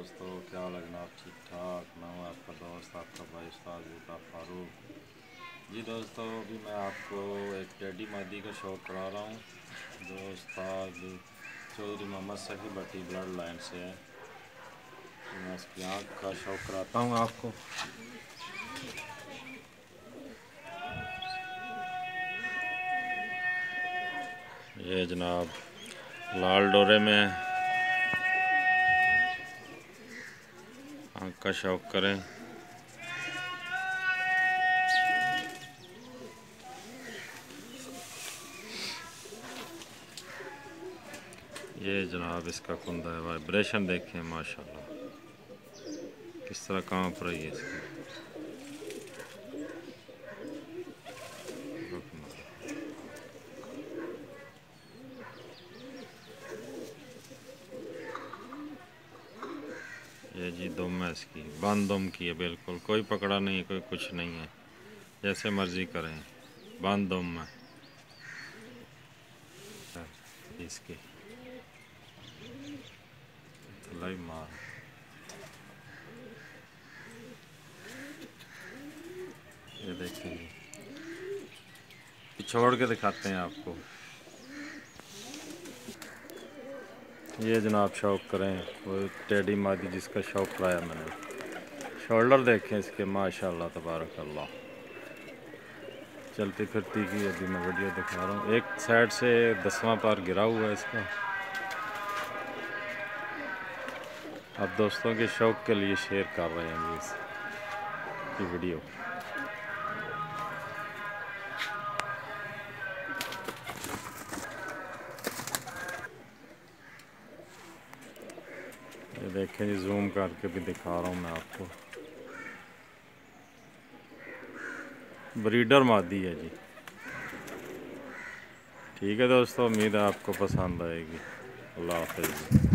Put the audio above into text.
दोस्तों, क्या हाल है जनाब? ठीक ठाक। मैं हूँ आपका दोस्त, आपका भाई उस्ताद बूटा फारूक जी। दोस्तों, अभी मैं आपको एक टेडी मादी का शौक़ करा रहा हूँ जो उस्ताद चौधरी मोहम्मद सफ़ी भट्टी ब्लड लाइन से है। तो मैं इसकी आँख का शौक़ कराता हूँ आपको। ये जनाब लाल डोरे में आँख का शौक़ करें। ये जनाब इसका कुंदा है, वाइब्रेशन देखें माशाल्लाह किस तरह कांप रही है इसकी। ये जी दुम है इसकी, बंद दुम की है, बिल्कुल कोई पकड़ा नहीं, कोई कुछ नहीं है, जैसे मर्जी करें, बंद दुम है इसकी। लाई मार ये देखेंगे, छोड़ के दिखाते हैं आपको। ये जनाब शौक़ करें वो टेडी मादी जिसका शौक़ कराया मैंने। शोल्डर देखें इसके माशाल्लाह तबारक अल्लाह, चलती फिरती की अभी मैं वीडियो दिखा रहा हूँ। एक साइड से 10वां पार गिरा हुआ है इसका। आप दोस्तों के शौक़ के लिए शेयर कर रहे हैं इसकी वीडियो। ये देखें जी, जूम करके भी दिखा रहा हूँ मैं आपको। ब्रीडर मादी है जी। ठीक है दोस्तों, उम्मीद है आपको पसंद आएगी। अल्लाह हाफ़िज़।